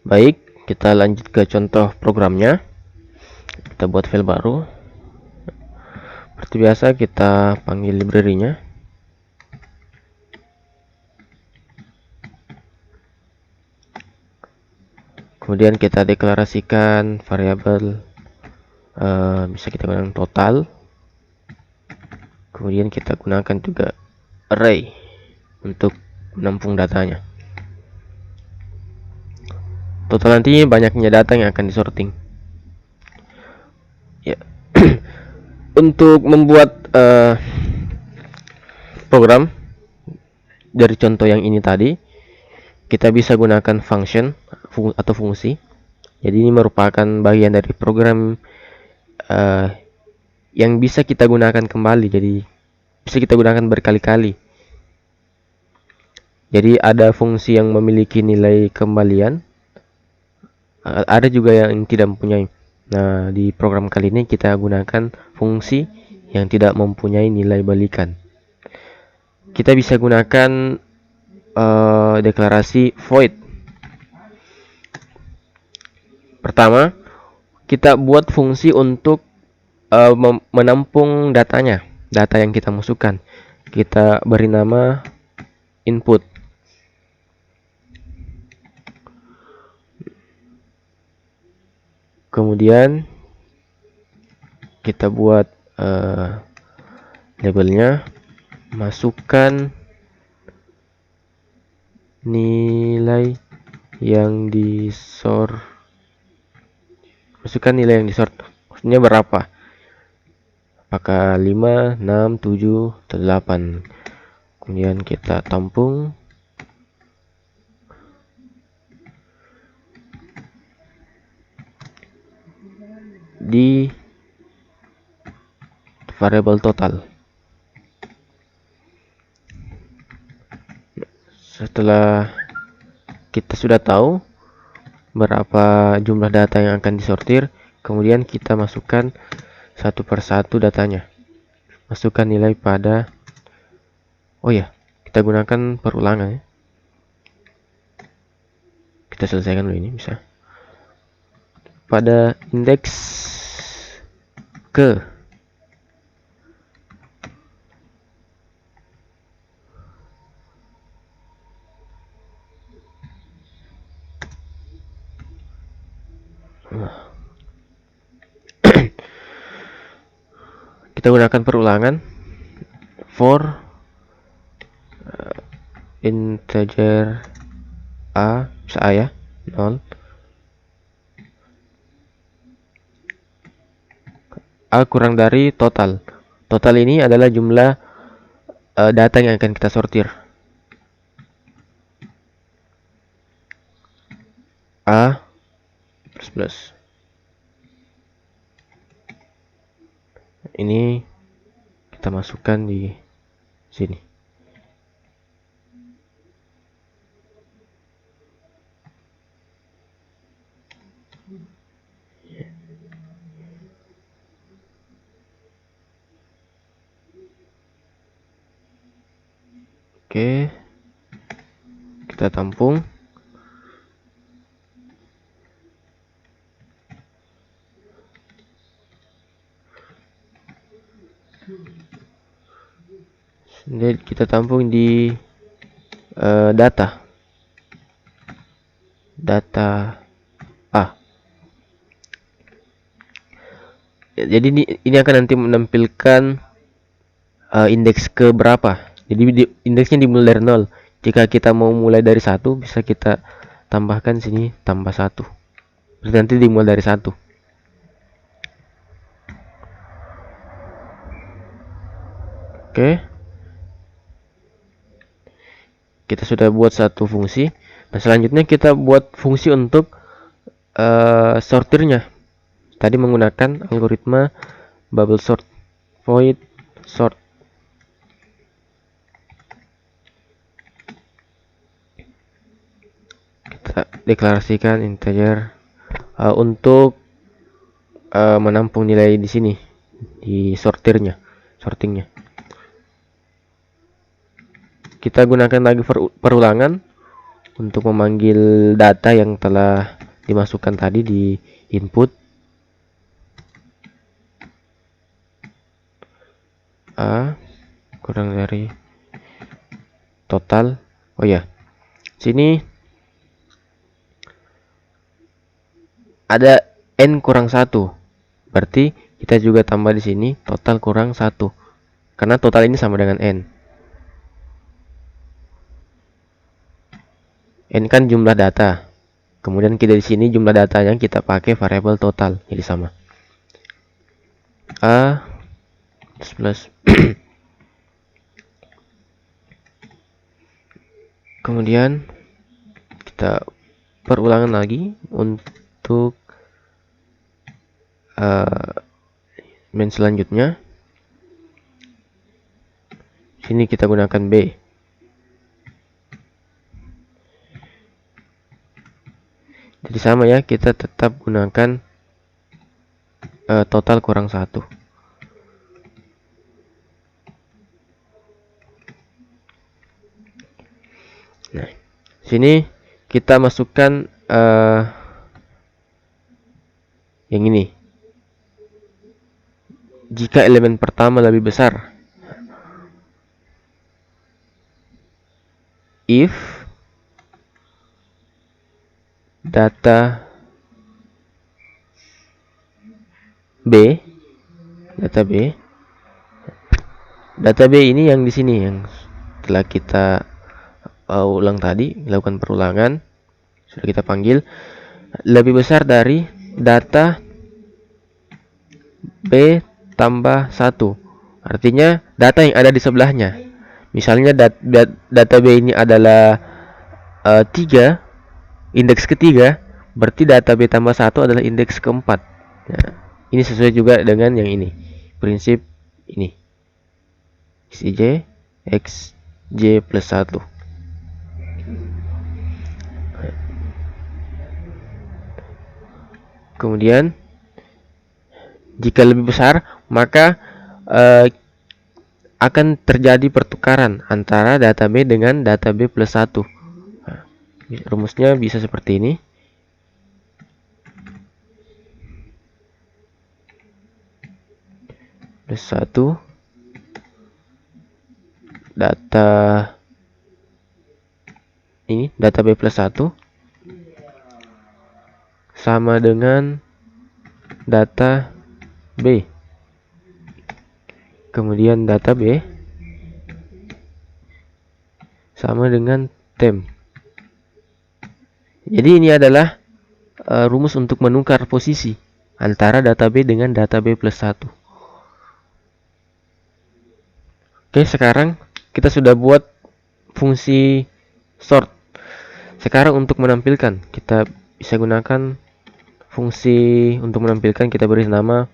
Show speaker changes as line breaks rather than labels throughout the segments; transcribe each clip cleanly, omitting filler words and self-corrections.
Baik, kita lanjut ke contoh programnya. Kita buat file baru. Seperti biasa kita panggil library-nya. Kemudian kita deklarasikan variabel, bisa kita gunakan total. Kemudian kita gunakan juga array untuk menampung datanya. Total nanti banyaknya data yang akan disorting. Ya. Untuk membuat program dari contoh yang ini tadi, kita bisa gunakan function atau fungsi. Jadi ini merupakan bagian dari program yang bisa kita gunakan kembali. Jadi bisa kita gunakan berkali-kali. Jadi ada fungsi yang memiliki nilai kembalian, ada juga yang tidak mempunyai. Nah, di program kali ini kita gunakan fungsi yang tidak mempunyai nilai balikan. Kita bisa gunakan deklarasi void. Pertama, kita buat fungsi untuk menampung datanya, data yang kita masukkan. Kita beri nama input. Kemudian kita buat labelnya, masukkan nilai yang disort. Masukkan nilai yang disort, maksudnya berapa? Apakah 5, 6, 7, atau 8? Kemudian kita tampung. Di variabel total. Setelah kita sudah tahu berapa jumlah data yang akan disortir, kemudian kita masukkan satu persatu datanya. Masukkan nilai pada, oh ya, kita gunakan perulangan ya. Kita selesaikan dulu ini, bisa pada indeks ke. Kita gunakan perulangan for integer a, bisa a ya, 0. A kurang dari total. Total ini adalah jumlah data yang akan kita sortir. A plus. Ini kita masukkan di sini. Oke, kita tampung. Jadi kita tampung di data A. Jadi ini akan nanti menampilkan indeks ke berapa. Jadi indeksnya dimulai dari 0. Jika kita mau mulai dari 1, bisa kita tambahkan sini tambah 1. Berarti nanti dimulai dari 1. Oke. Kita sudah buat satu fungsi. Nah, selanjutnya kita buat fungsi untuk sortirnya. Tadi menggunakan algoritma bubble sort, void sort. Kita deklarasikan integer untuk menampung nilai di sini, di sortingnya. Kita gunakan lagi perulangan untuk memanggil data yang telah dimasukkan tadi di input A kurang dari total. Oh ya, sini ada n kurang 1, berarti kita juga tambah di sini total kurang 1, karena total ini sama dengan n. N kan jumlah data, kemudian kita di sini jumlah datanya kita pakai variabel total, jadi sama. A plus kemudian kita perulangan lagi untuk main selanjutnya. Sini kita gunakan B. Jadi sama ya, kita tetap gunakan total kurang 1. Nah, sini kita masukkan yang ini. Jika elemen pertama lebih besar, if data B, data B ini yang di sini yang setelah kita ulang tadi, lakukan perulangan, sudah kita panggil, lebih besar dari data B tambah 1. Artinya data yang ada di sebelahnya. Misalnya data B ini adalah 3, indeks ketiga, berarti data B tambah 1 adalah indeks keempat. Nah, ini sesuai juga dengan yang ini, prinsip ini, Xj Xj plus 1. Kemudian jika lebih besar, maka akan terjadi pertukaran antara data B dengan data B plus 1. Nah, rumusnya bisa seperti ini. Plus 1 data ini, data B plus 1 sama dengan data B. Kemudian data B sama dengan tem. Jadi ini adalah rumus untuk menukar posisi antara data B dengan data B plus 1. Oke, sekarang kita sudah buat fungsi sort. Sekarang untuk menampilkan, kita bisa gunakan fungsi untuk menampilkan, kita beri nama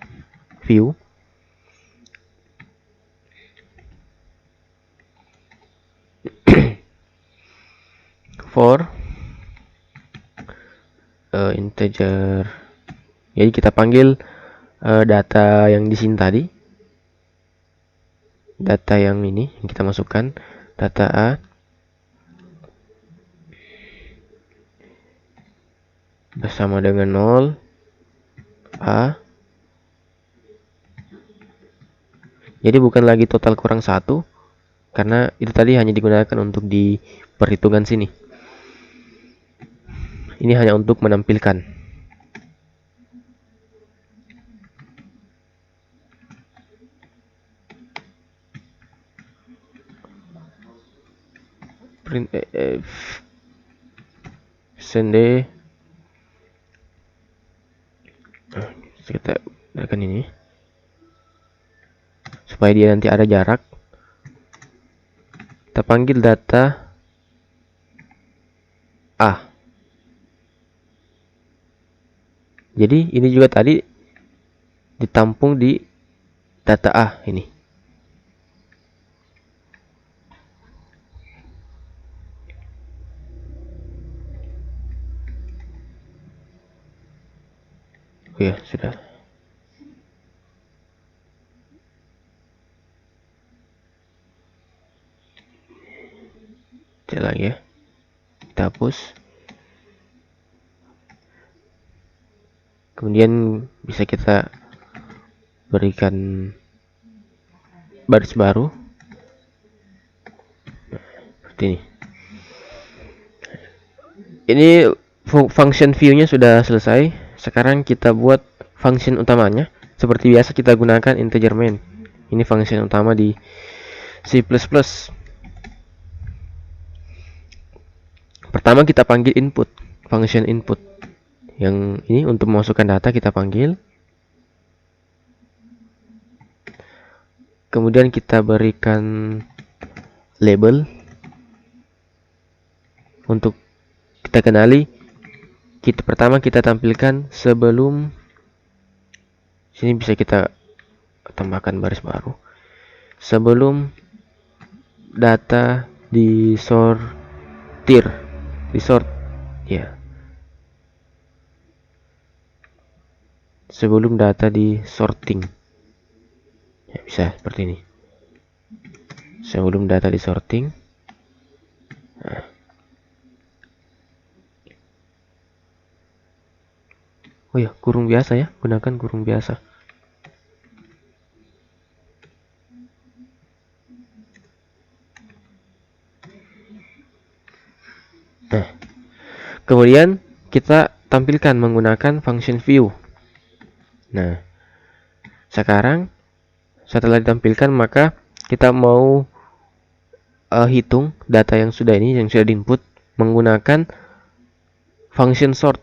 view. For integer. Jadi kita panggil data yang di sini tadi. Data yang ini yang kita masukkan, data A bersama dengan 0 A. Jadi bukan lagi total kurang 1, karena itu tadi hanya digunakan untuk di perhitungan sini. Ini hanya untuk menampilkan. Print send kita gunakan ini supaya dia nanti ada jarak. Kita panggil data A. Jadi ini juga tadi ditampung di data A ini. Oh ya, sudah. Cek lagi ya. Kita hapus. Kemudian bisa kita berikan baris baru seperti ini. Ini function view-nya sudah selesai. Sekarang kita buat function utamanya. Seperti biasa kita gunakan integer main. Ini function utama di C++. Pertama kita panggil input, function input. Yang ini untuk memasukkan data kita panggil. Kemudian kita berikan label. Untuk kita kenali, pertama kita tampilkan sebelum, sini bisa kita tambahkan baris baru, sebelum data disort ya, sebelum data disorting ya, bisa seperti ini, sebelum data disorting. Nah, oh ya, kurung biasa ya, gunakan kurung biasa. Nah, kemudian kita tampilkan menggunakan function view. Nah, sekarang setelah ditampilkan, maka kita mau hitung data yang sudah diinput menggunakan function sort.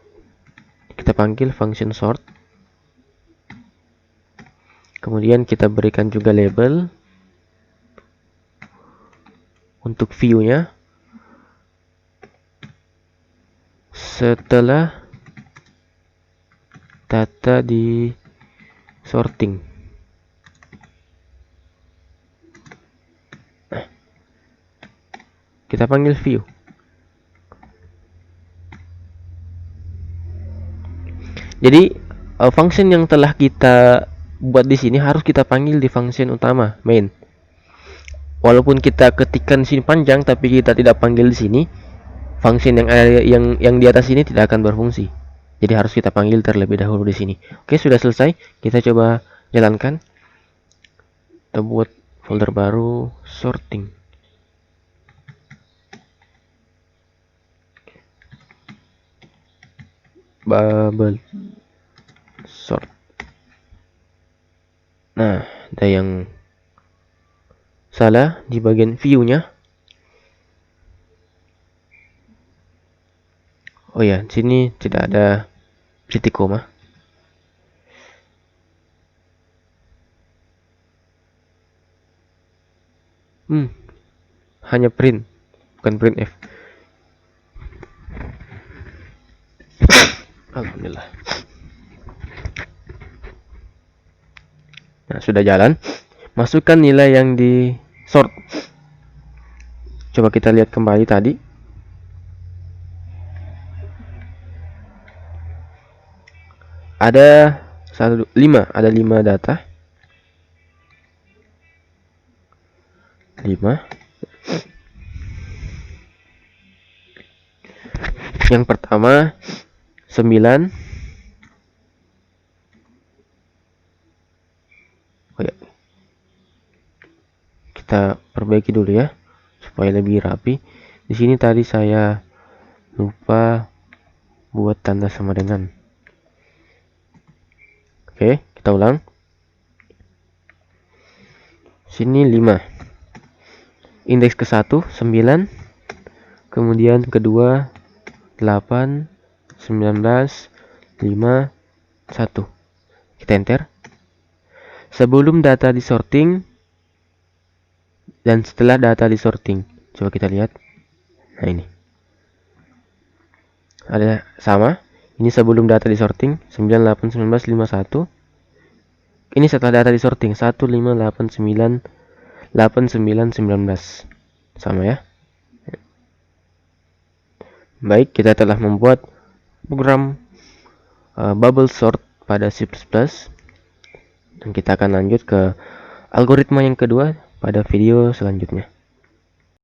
Kita panggil function sort. Kemudian kita berikan juga label untuk view-nya. Setelah data di sorting. Nah, kita panggil view. Jadi function yang telah kita buat di sini harus kita panggil di function utama main. Walaupun kita ketikkan sini panjang, tapi kita tidak panggil di sini, function yang ada yang di atas ini tidak akan berfungsi. Jadi harus kita panggil terlebih dahulu di sini. Oke, sudah selesai. Kita coba jalankan. Kita buat folder baru, sorting. Bubble sort. Nah, ada yang salah di bagian view-nya. Oh ya, di sini tidak ada titik koma. Hanya print, bukan printf. Alhamdulillah. Nah, sudah jalan. Masukkan nilai yang di sort. Coba kita lihat kembali tadi. Ada 5 data. 5. Yang pertama 9. Oh ya. Kita perbaiki dulu ya supaya lebih rapi. Di sini tadi saya lupa buat tanda sama dengan. Oke, kita ulang. Sini 5. Indeks ke-1 9. Kemudian kedua 8, 19, 5, 1. Kita enter. Sebelum data disorting dan setelah data disorting. Coba kita lihat. Nah, ini. Ada sama. Ini sebelum data disorting 9, 8, 19, 5, 1. Ini setelah data disorting 1, 5, 8, 9, 8, 9, 19. Sama ya. Baik, kita telah membuat program bubble sort pada C++. Dan kita akan lanjut ke algoritma yang kedua pada video selanjutnya.